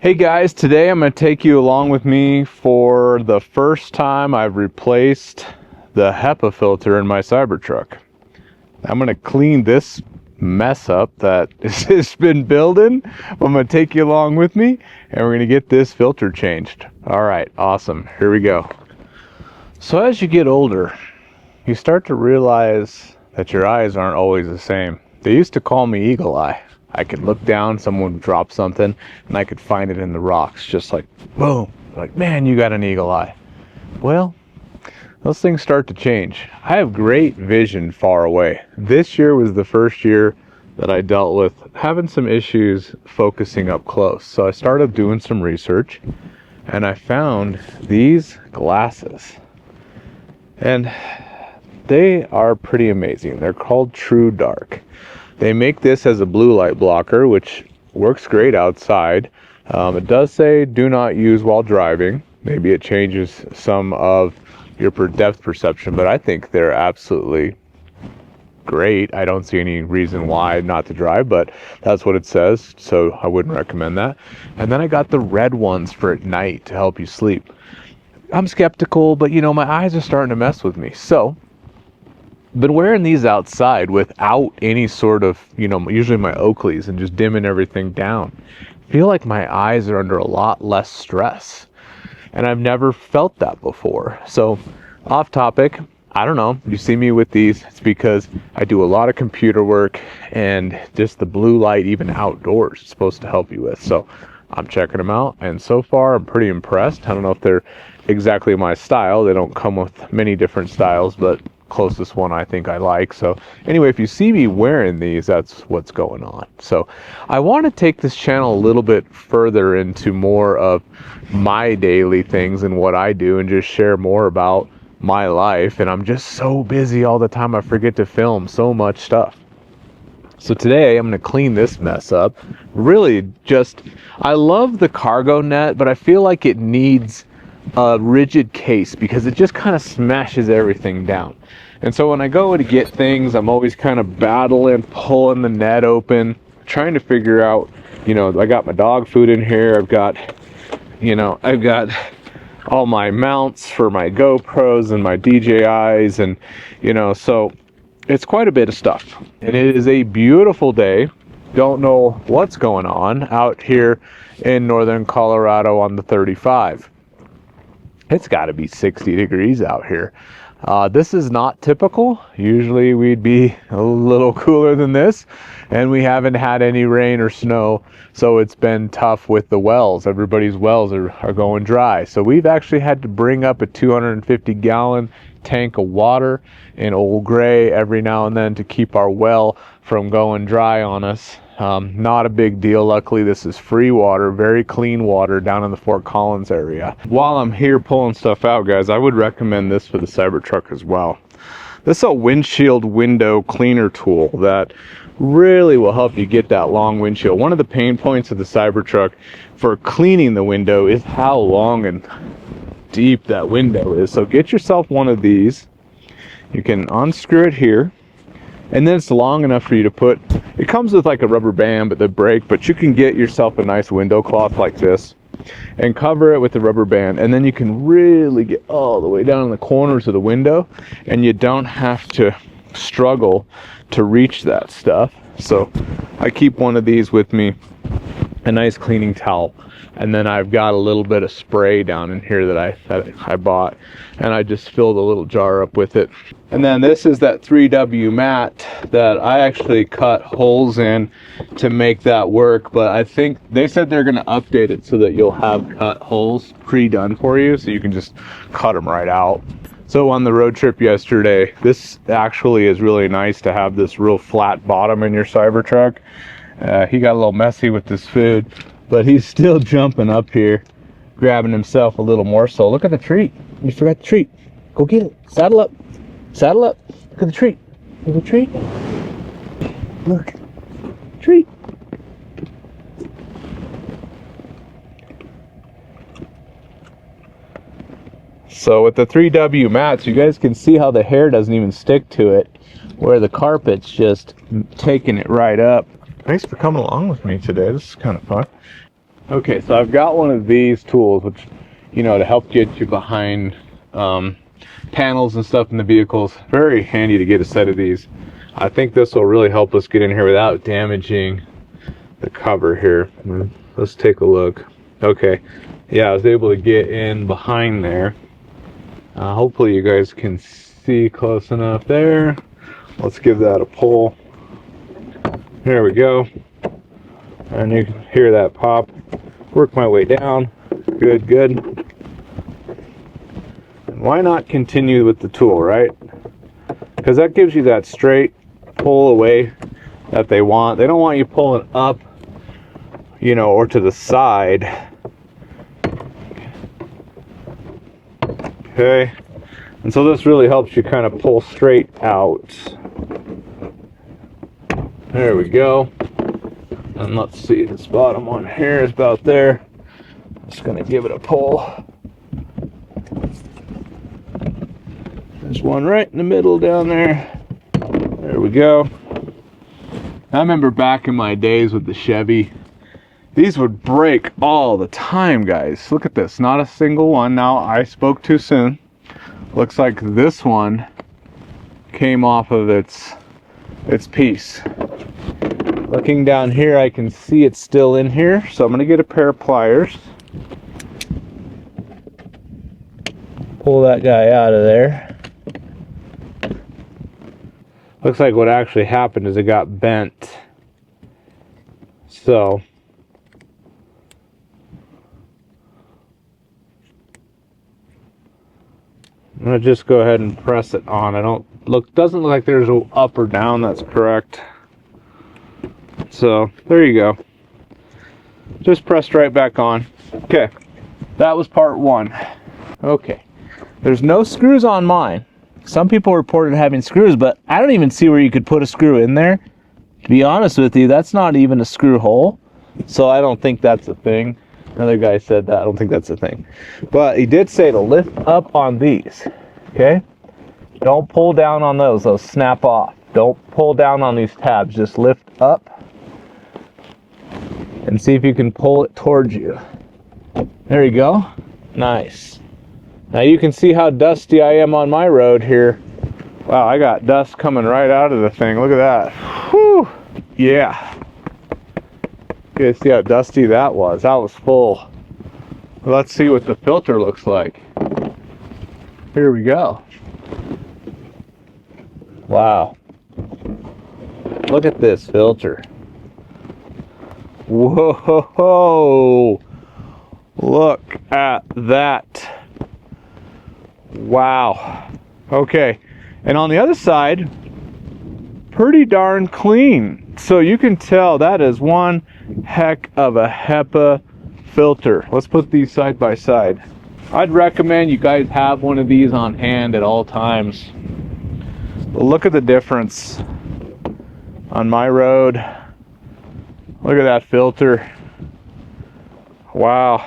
Hey guys, today I'm going to take you along with me for the first time I've replaced the HEPA filter in my Cybertruck. I'm going to clean this mess up that has been building. I'm going to take you along with me and we're going to get this filter changed. Alright, awesome. Here we go. So as you get older, you start to realize that your eyes aren't always the same. They used to call me Eagle Eye. I could look down, someone would drop something, and I could find it in the rocks, just like, boom, like, man, you got an eagle eye. Well, those things start to change. I have great vision far away. This year was the first year that I dealt with having some issues focusing up close. So I started doing some research, and I found these glasses. And they are pretty amazing. They're called TrueDark. They make this as a blue light blocker, which works great outside. It does say do not use while driving. Maybe it changes some of your depth perception, but I think they're absolutely great. I don't see any reason why not to drive, but that's what it says, so I wouldn't recommend that. And then I got the red ones for at night to help you sleep. I'm skeptical, but you know, my eyes are starting to mess with me. So been wearing these outside without any sort of, usually my Oakleys, and just dimming everything down. I feel like my eyes are under a lot less stress, and I've never felt that before. So off topic, I don't know, you see me with these, it's because I do a lot of computer work, and just the blue light, even outdoors, is supposed to help you with. So I'm checking them out, and so far I'm pretty impressed. I don't know if they're exactly my style. They don't come with many different styles, but closest one I think I like. So anyway, if you see me wearing these, that's what's going on. So I want to take this channel a little bit further into more of my daily things and what I do, and just share more about my life. And I'm just so busy all the time, I forget to film so much stuff. So today I'm going to clean this mess up. Really just, I love the cargo net, but I feel like it needs a rigid case because it just kind of smashes everything down. And so when I go to get things, I'm always kind of battling, pulling the net open, trying to figure out, I got my dog food in here. I've got all my mounts for my GoPros and my DJIs, and so it's quite a bit of stuff. And it is a beautiful day. Don't know what's going on out here in northern Colorado on the 35. It's got to be 60 degrees out here. This is not typical. Usually we'd be a little cooler than this, and we haven't had any rain or snow, so it's been tough with the wells. Everybody's wells are going dry. So we've actually had to bring up a 250-gallon tank of water in Old Gray every now and then to keep our well from going dry on us. Not a big deal. Luckily, this is free water, very clean water down in the Fort Collins area. While I'm here pulling stuff out, guys, I would recommend this for the Cybertruck as well. This is a windshield window cleaner tool that really will help you get that long windshield. One of the pain points of the Cybertruck for cleaning the window is how long and deep that window is. So get yourself one of these. You can unscrew it here, and then it's long enough for you to put, it comes with like a rubber band, but they break, but you can get yourself a nice window cloth like this and cover it with the rubber band, and then you can really get all the way down in the corners of the window, and you don't have to struggle to reach that stuff. So I keep one of these with me, a nice cleaning towel, and then I've got a little bit of spray down in here that I bought, and I just filled a little jar up with it. And then this is that 3W mat that I actually cut holes in to make that work, but I think they said they're going to update it so that you'll have cut holes pre-done for you, so you can just cut them right out. So on the road trip yesterday, this actually is really nice to have this real flat bottom in your Cybertruck. He got a little messy with this food, but he's still jumping up here, grabbing himself a little morsel. Look at the treat. You forgot the treat. Go get it. Saddle up. Saddle up. Look at the treat. Look at the treat. Look. Treat. So with the 3W mats, you guys can see how the hair doesn't even stick to it, where the carpet's just taking it right up. Thanks for coming along with me today. This is kind of fun. Okay, so I've got one of these tools, which, you know, to help get you behind panels and stuff in the vehicles. Very handy to get a set of these. I think this will really help us get in here without damaging the cover here. Let's take a look. Okay, yeah, I was able to get in behind there. Hopefully you guys can see close enough there. Let's give that a pull. There we go. And you can hear that pop. Work my way down. Good, good. And why not continue with the tool, right? Because that gives you that straight pull away that they want. They don't want you pulling up, you know, or to the side. Okay. And so this really helps you kind of pull straight out. There we go. And let's see, this bottom one here is about there. Just gonna give it a pull. There's one right in the middle down there. There we go. I remember back in my days with the Chevy, these would break all the time, guys. Look at this, not a single one. Now, I spoke too soon. Looks like this one came off of its piece. Looking down here, I can see it's still in here, so I'm going to get a pair of pliers. Pull that guy out of there. Looks like what actually happened is it got bent. So I'm going to just go ahead and press it on. Doesn't look like there's a up or down, that's correct. So there you go. Just pressed right back on. Okay, that was part one. Okay, there's no screws on mine. Some people reported having screws, but I don't even see where you could put a screw in there. To be honest with you, that's not even a screw hole. So I don't think that's a thing. Another guy said that. I don't think that's a thing. But he did say to lift up on these. Okay? Don't pull down on those. Those snap off. Don't pull down on these tabs. Just lift up and see if you can pull it towards you. There you go. Nice. Now you can see how dusty I am on my road here. Wow, I got dust coming right out of the thing. Look at that. Whew. Yeah. You guys see how dusty that was? That was full. Let's see what the filter looks like. Here we go. Wow. Look at this filter. Whoa. Look at that. Wow. Okay. And on the other side, pretty darn clean. So you can tell that is one heck of a HEPA filter. Let's put these side by side. I'd recommend you guys have one of these on hand at all times. But look at the difference on my road. Look at that filter. Wow.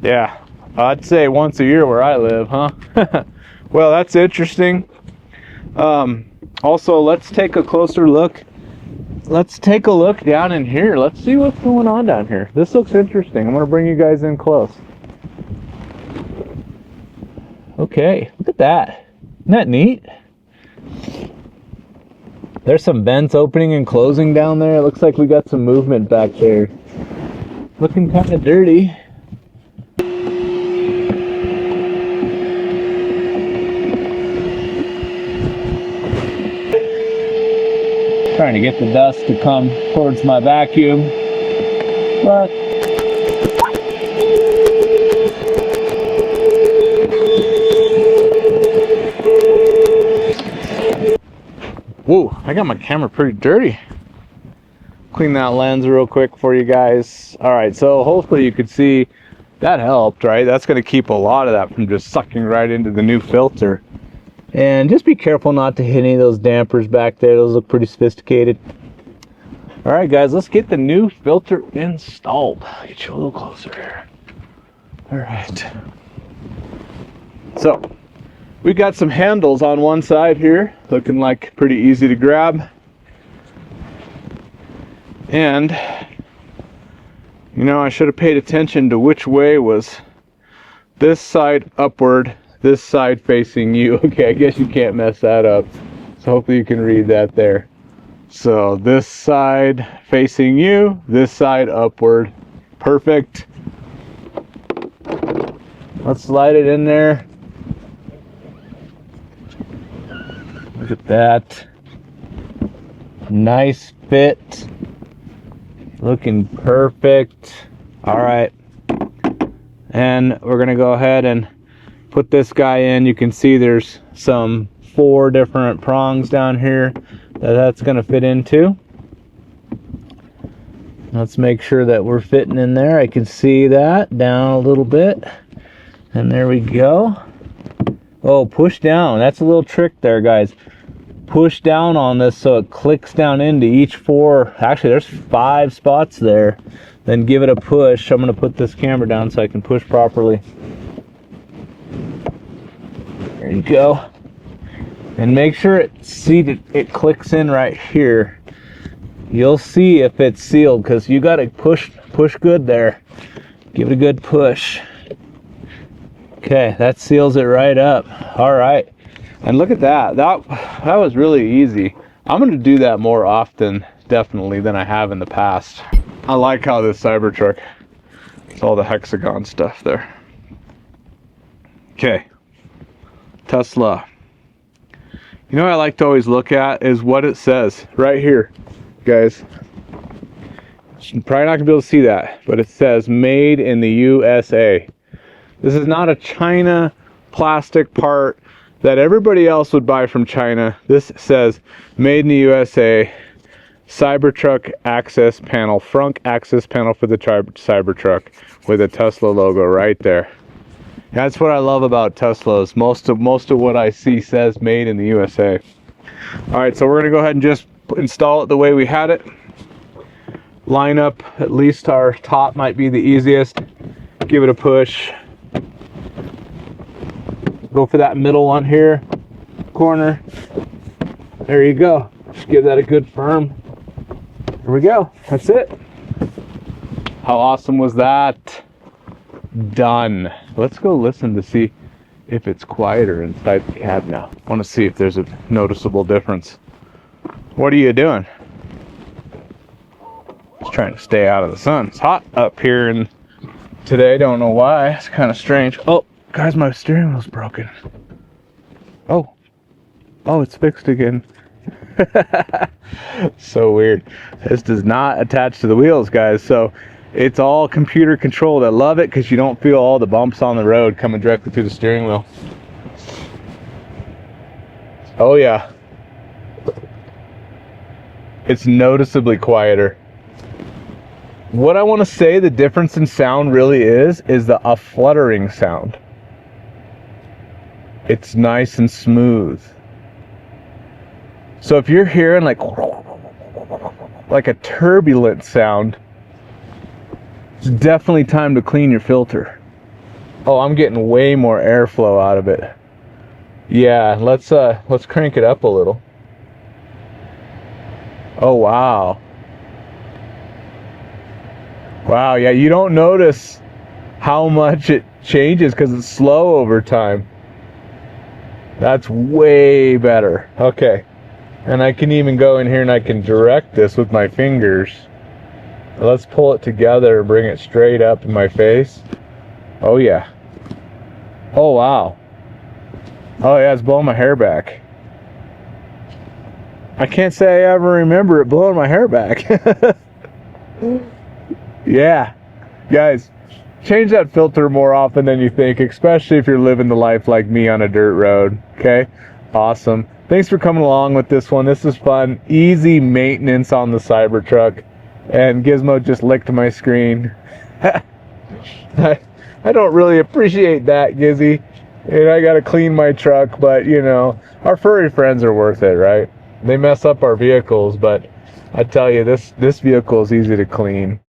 Yeah, I'd say once a year where I live, huh? Well, that's interesting. Also, let's take a closer look. Let's take a look down in here. Let's see what's going on down here. This looks interesting. I'm going to bring you guys in close. Okay, look at that. Isn't that neat? There's some vents opening and closing down there. It looks like we got some movement back there. Looking kind of dirty. Trying to get the dust to come towards my vacuum, but whoa, I got my camera pretty dirty. Clean that lens real quick for you guys. All right, so hopefully you could see that helped, right? That's going to keep a lot of that from just sucking right into the new filter. And just be careful not to hit any of those dampers back there. Those look pretty sophisticated. All right, guys, let's get the new filter installed. I'll get you a little closer here. All right. So we got some handles on one side here, looking like pretty easy to grab. And you know, I should have paid attention to which way was this side upward, this side facing you. Okay, I guess you can't mess that up. So hopefully you can read that there. So this side facing you, this side upward. Perfect. Let's slide it in there. Look at that. Nice fit. Looking perfect. All right. And we're going to go ahead and put this guy in. You can see there's some 4 different prongs down here that's going to fit into. Let's make sure that we're fitting in there. I can see that down a little bit. And there we go. Oh, push down. That's a little trick there, guys. Push down on this so it clicks down into each 4. Actually, there's 5 spots there. Then give it a push. I'm going to put this camera down so I can push properly. There you go. And make sure it clicks in right here. You'll see if it's sealed, because you got to push good there. Give it a good push. Okay, that seals it right up. All right. And look at that. That was really easy. I'm going to do that more often, definitely, than I have in the past. I like how this Cybertruck, it's all the hexagon stuff there. Okay. Tesla. You know what I like to always look at is what it says right here, guys. You're probably not going to be able to see that, but it says made in the USA. This is not a China plastic part that everybody else would buy from China. This says made in the USA, Cybertruck access panel, front access panel for the Cybertruck with a Tesla logo right there. That's what I love about Teslas. Most of what I see says made in the USA. All right, so we're gonna go ahead and just install it the way we had it. Line up, at least our top might be the easiest. Give it a push. Go for that middle one here, corner. There you go. Just give that a good firm. There we go. That's it. How awesome was that? Done. Let's go listen to see if it's quieter inside the cab now. I want to see if there's a noticeable difference. What are you doing? Just trying to stay out of the sun. It's hot up here and today. Don't know why. It's kind of strange. Oh, guys, my steering wheel's broken. Oh, it's fixed again. So weird. This does not attach to the wheels, guys, so it's all computer controlled. I love it because you don't feel all the bumps on the road coming directly through the steering wheel. Oh yeah, it's noticeably quieter. What I want to say the difference in sound really is a fluttering sound. It's nice and smooth. So if you're hearing like a turbulent sound, it's definitely time to clean your filter. Oh, I'm getting way more airflow out of it. Yeah, let's crank it up a little. Oh wow. Wow, yeah, you don't notice how much it changes because it's slow over time. That's way better. Okay. And I can even go in here and I can direct this with my fingers. Let's pull it together and bring it straight up in my face. Oh yeah. Oh wow. Oh yeah, it's blowing my hair back. I can't say I ever remember it blowing my hair back. Yeah. Guys, change that filter more often than you think, especially if you're living the life like me on a dirt road. Okay? Awesome. Thanks for coming along with this one. This is fun. Easy maintenance on the Cybertruck. And Gizmo just licked my screen. I don't really appreciate that, Gizzy. And I gotta clean my truck, but you know, our furry friends are worth it, right? They mess up our vehicles, but I tell you, this vehicle is easy to clean.